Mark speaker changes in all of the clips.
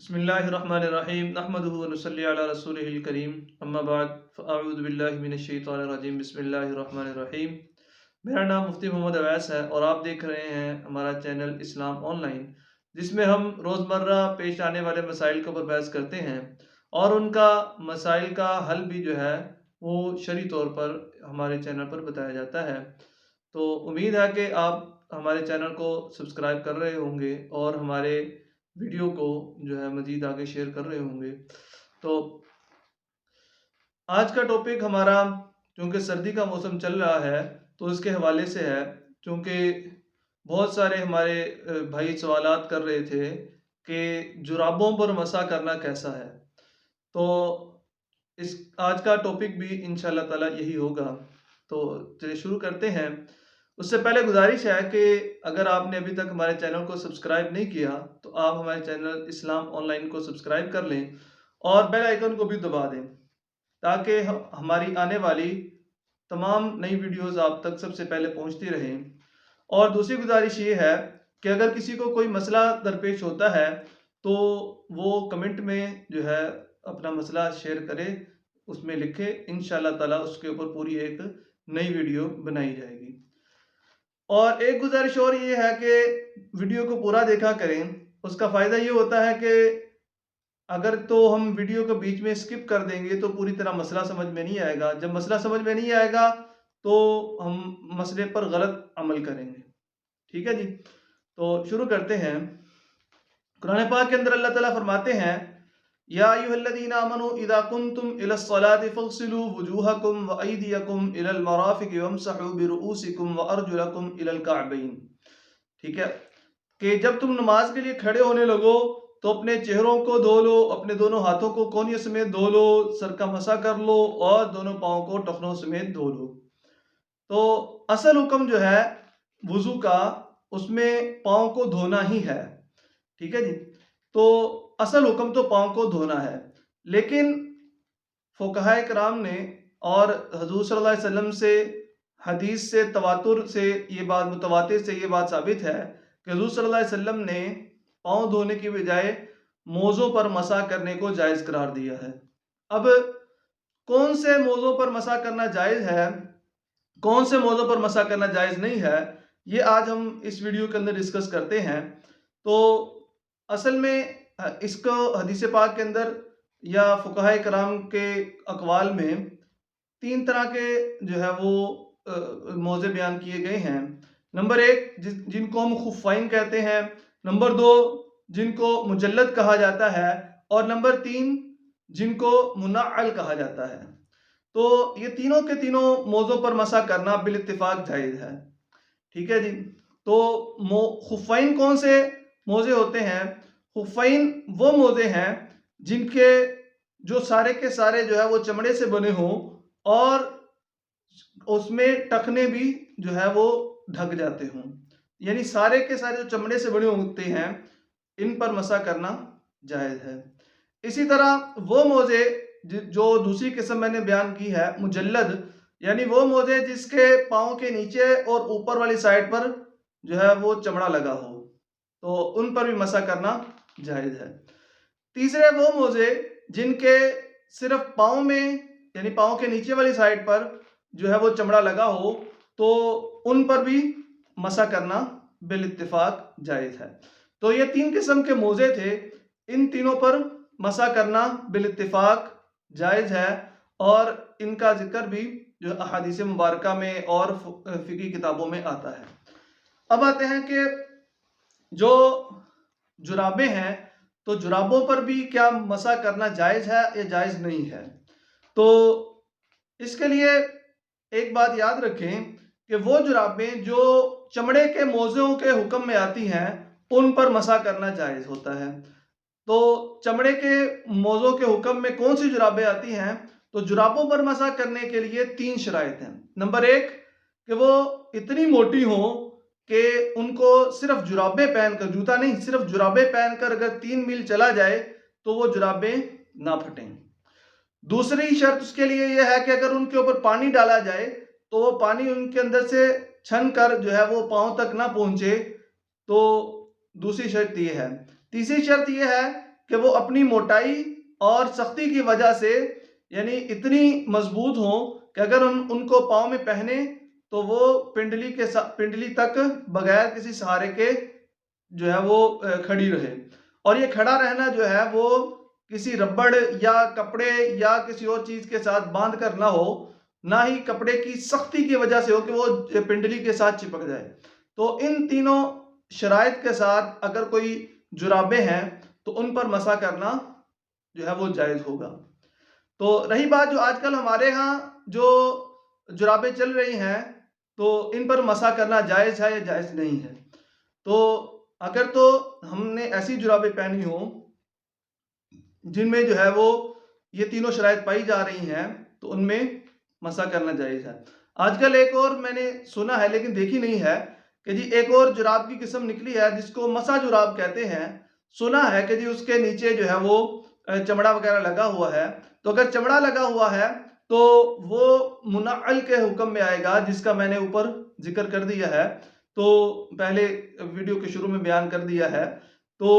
Speaker 1: बिस्मिल्लाहिर्रहमानिर्रहीम नहमदुहु व नुसल्ली अला रसूलिहिल करीम अम्मा बाद फ़अऊज़ु बिल्लाहि मिनश शैतानिर रजीम बिस्मिल्लाहिर्रहमानिर्रहीम। मेरा नाम मुफ्ती मोहम्मद अवैस है और आप देख रहे हैं हमारा चैनल इस्लाम ऑनलाइन, जिसमें हम रोज़मर्रा पेश आने वाले मसाइल के ऊपर बहस करते हैं और उनका मसाइल का हल भी जो है वो शरई तौर पर हमारे चैनल पर बताया जाता है। तो उम्मीद है कि आप हमारे चैनल को सब्सक्राइब कर रहे होंगे और हमारे वीडियो को जो है मज़ीद आगे शेयर कर रहे होंगे। तो आज का टॉपिक हमारा, चूँकि सर्दी का मौसम चल रहा है तो इसके हवाले से है। चूँकि बहुत सारे हमारे भाई सवालात कर रहे थे कि जुराबों पर मसा करना कैसा है। तो इस आज का टॉपिक भी इंशाअल्लाह ताला यही होगा। तो चलिए शुरू करते हैं। उससे पहले गुजारिश है कि अगर आपने अभी तक हमारे चैनल को सब्सक्राइब नहीं किया तो आप हमारे चैनल इस्लाम ऑनलाइन को सब्सक्राइब कर लें और बेल आइकन को भी दबा दें, ताकि हमारी आने वाली तमाम नई वीडियोस आप तक सबसे पहले पहुंचती रहें। और दूसरी गुजारिश ये है कि अगर किसी को कोई मसला दरपेश होता है तो वो कमेंट में जो है अपना मसला शेयर करे, उसमें लिखे, इंशाअल्लाह ताला उसके ऊपर पूरी एक नई वीडियो बनाई जाएगी। और एक गुजारिश और ये है कि वीडियो को पूरा देखा करें। उसका फ़ायदा ये होता है कि अगर तो हम वीडियो को बीच में स्किप कर देंगे तो पूरी तरह मसला समझ में नहीं आएगा। जब मसला समझ में नहीं आएगा तो हम मसले पर गलत अमल करेंगे। ठीक है जी? तो शुरू करते हैं। कुरान पाक के अंदर अल्लाह ताला फरमाते हैं, या अय्युहल्लज़ीना आमनू इज़ा कुंतुम इलस्सलाति फ़ग़सिलू वुजूहकुम व अयदियकुम इलल मराफ़िक़ि वम्सहू बिरुऊसिकुम व अर्जुलकुम इलल कअबैन। ठीक है? कि जब तुम नमाज के लिए खड़े होने लगो तो अपने चेहरों को धो लो, अपने दोनों हाथों को कोहनियों समेत धो लो, सर का मसा कर लो और दोनों पाँव को टखनों समेत धो लो। तो असल हुक्म जो है वुज़ू का, उसमें पाँव को धोना ही है। ठीक है जी? तो असल हुक्म तो पाँव को धोना है, लेकिन फुक़हाए किराम ने और हज़ूर सल्लल्लाहु अलैहि वसल्लम से हदीस से तवातुर से ये बात, मुतवातिर से ये बात साबित है कि हज़ूर सल्लल्लाहु अलैहि वसल्लम ने पाँव धोने की बजाय मोज़ों पर मसा करने को जायज़ करार दिया है। अब कौन से मोज़ों पर मसा करना जायज़ है, कौन से मोज़ों पर मसा करना जायज़ नहीं है, ये आज हम इस वीडियो के अंदर डिस्कस करते हैं। तो असल में इसको हदीस पाक के अंदर या फुक़हाए किराम के अक़वाल में 3 तरह के जो है वो मौज़े बयान किए गए हैं। नंबर 1 जिनको हम खुफ़ैन कहते हैं, नंबर 2 जिनको मुजल्लद कहा जाता है और नंबर 3 जिनको मुनअल कहा जाता है। तो ये तीनों के तीनों मौज़ों पर मसा करना बिल इत्तिफ़ाक़ जायज़ है। ठीक है जी? तो खुफ़ैन कौन से मोज़े होते हैं? खुफ़ैन वो मोज़े हैं जिनके जो सारे के सारे जो है वो चमड़े से बने हों और उसमें टखने भी जो है वो ढक जाते हों। यानी सारे के सारे जो चमड़े से बने होते हैं, इन पर मसा करना जायज़ है। इसी तरह वो मोज़े जो दूसरी किस्म मैंने बयान की है मुजल्लद, यानी वो मोज़े जिसके पाँव के नीचे और ऊपर वाली साइड पर जो है वो चमड़ा लगा हो, तो उन पर भी मसा करना जायज़ है। तीसरे वो मोज़े जिनके सिर्फ पाँव में, यानी पाँव के नीचे वाली साइड पर जो है वो चमड़ा लगा हो, तो उन पर भी मसा करना बिल इत्तिफ़ाक़ जायज़ है। तो ये 3 किस्म के मोज़े थे, इन तीनों पर मसा करना बिल इत्तिफ़ाक़ जायज़ है और इनका ज़िक्र भी जो अहादीस मुबारका में और फ़िक़ही किताबों में आता है। अब आते हैं कि जो जुराबें हैं, तो जुराबों पर भी क्या मसा करना जायज़ है या जायज़ नहीं है? तो इसके लिए एक बात याद रखें कि वो जुराबें जो चमड़े के मोज़ों के हुक्म में आती हैं, उन पर मसा करना जायज़ होता है। तो चमड़े के मोज़ों के हुक्म में कौन सी जुराबें आती हैं? तो जुराबों पर मसा करने के लिए 3 शराइत हैं। नंबर 1 कि वो इतनी मोटी हों कि उनको सिर्फ जुराबें पहनकर, जूता नहीं, सिर्फ जुराबें पहनकर अगर 3 मील चला जाए तो वो जुराबें ना फटें। दूसरी शर्त उसके लिए यह है कि अगर उनके ऊपर पानी डाला जाए तो वो पानी उनके अंदर से छन कर जो है वो पाँव तक ना पहुंचे, तो दूसरी शर्त ये है। तीसरी शर्त ये है कि वो अपनी मोटाई और सख्ती की वजह से यानी इतनी मजबूत हों कि अगर उनको पाँव में पहने तो वो पिंडली तक बगैर किसी सहारे के जो है वो खड़ी रहे। और ये खड़ा रहना जो है वो किसी रबड़ या कपड़े या किसी और चीज के साथ बांध कर ना हो, ना ही कपड़े की सख्ती की वजह से हो कि वो पिंडली के साथ चिपक जाए। तो इन तीनों शराइत के साथ अगर कोई जुराबे हैं तो उन पर मसा करना जो है वो जायज होगा। तो रही बात जो आजकल हमारे यहाँ जो जुराबे चल रही हैं तो इन पर मसा करना जायज है या जायज नहीं है। तो अगर तो हमने ऐसी जुराबे पहनी हो जिनमें जो है वो ये तीनों शराइत पाई जा रही हैं तो उनमें मसा करना जायज है। आजकल एक और मैंने सुना है लेकिन देखी नहीं है कि जी एक और जुराब की किस्म निकली है जिसको मसा जुराब कहते हैं। सुना है कि जी उसके नीचे जो है वो चमड़ा वगैरह लगा हुआ है। तो अगर चमड़ा लगा हुआ है तो वो मुनअल के हुक्म में आएगा, जिसका मैंने ऊपर जिक्र कर दिया है, तो पहले वीडियो के शुरू में बयान कर दिया है। तो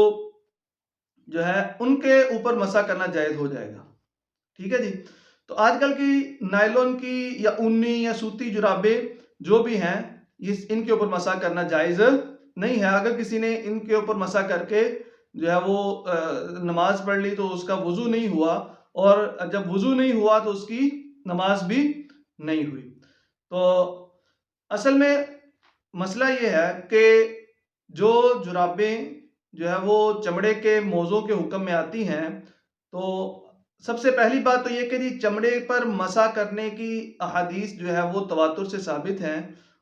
Speaker 1: जो है उनके ऊपर मसा करना जायज हो जाएगा। ठीक है जी। तो आजकल की नायलॉन की या ऊनी या सूती जुराबे जो भी हैं इनके ऊपर मसा करना जायज नहीं है। अगर किसी ने इनके ऊपर मसा करके जो है वो नमाज पढ़ ली तो उसका वुजू नहीं हुआ, और जब वुजू नहीं हुआ तो उसकी नमाज भी नहीं हुई। तो असल में मसला ये है कि जो जुराबें जो है वो चमड़े के मोज़ों के हुक्म में आती हैं, तो सबसे पहली बात तो ये कि जी चमड़े पर मसा करने की अहादीस जो है वो तवातुर से साबित हैं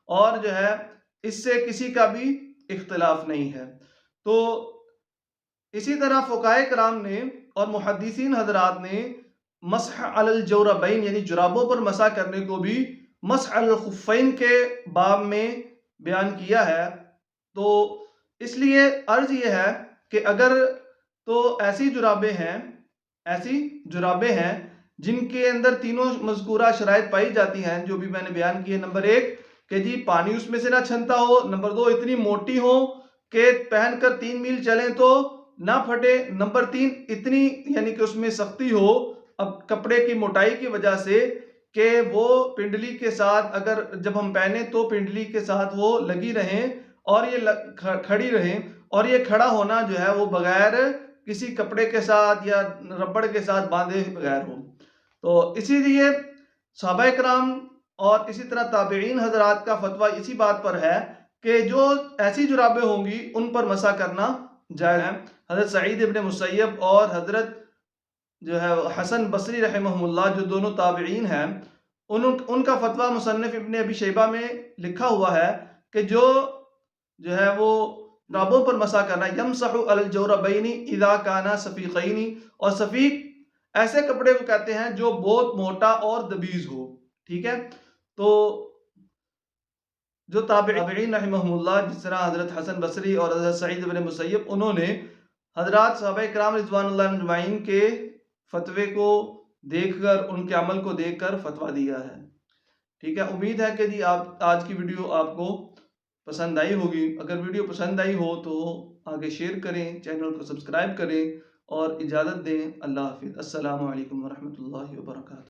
Speaker 1: और जो है इससे किसी का भी इख्तिलाफ नहीं है। तो इसी तरह फ़ुक़हाए किराम ने और मुहद्दिसीन हज़रात ने मसह अलल जौरबैन यानी जुराबों पर मसा करने को भी मसह अलल खुफ़ैन के बाब में बयान किया है। तो इसलिए अर्ज़ ये है कि अगर तो ऐसी जुराबें हैं जिनके अंदर तीनों मज़कूरा शराइत पाई जाती हैं जो भी मैंने बयान किए। नंबर 1 कि जी पानी उसमें से ना छनता हो। नंबर 2 इतनी मोटी हो कि पहनकर 3 मील चलें तो ना फटे। नंबर 3 इतनी यानी कि उसमें सख्ती हो अब कपड़े की मोटाई की वजह से कि वो पिंडली के साथ अगर जब हम पहने तो पिंडली के साथ वो लगी रहें और ये खड़ी रहें, और ये खड़ा होना जो है वो बगैर किसी कपड़े के साथ या रबड़ के साथ बांधे बगैर हो। तो इसीलिए सहाबाए किराम और इसी तरह ताबईन हजरात का फतवा इसी बात पर है कि जो ऐसी जुराबें होंगी उन पर मसा करना जायज़ है। हज़रत सईद इब्न मुसय्यब और हज़रत जो है हसन बसरी रहमहुल्लाह जो दोनों ताबईन हैं, उनका फतवा मुसन्निफ इब्न अबी शैबा में लिखा हुआ है कि जो है वो जुराबों पर मसा करना यमसहु अलल जौरबैनी इज़ा काना सफ़ीक़ैनी, और सफ़ीक ऐसे कपड़े को कहते हैं जो बहुत मोटा और दबीज हो। ठीक है। तो जो ताबईन रहमहुल्लाह जिस तरह हज़रत हसन बसरी और हज़रत सईद इब्न मुसय्यब उन्होंने हज़रात सहाबाए किराम रिज़वानुल्लाह अजमईन के फतवे को देखकर उनके अमल को देखकर फतवा दिया है। ठीक है। उम्मीद है कि जी आप आज की वीडियो आपको पसंद आई होगी। अगर वीडियो पसंद आई हो तो आगे शेयर करें, चैनल को सब्सक्राइब करें और इजाज़त दें। अल्लाह हाफ़िज़। अस्सलामु अलैकुम व रहमतुल्लाहि व बरकातुहू।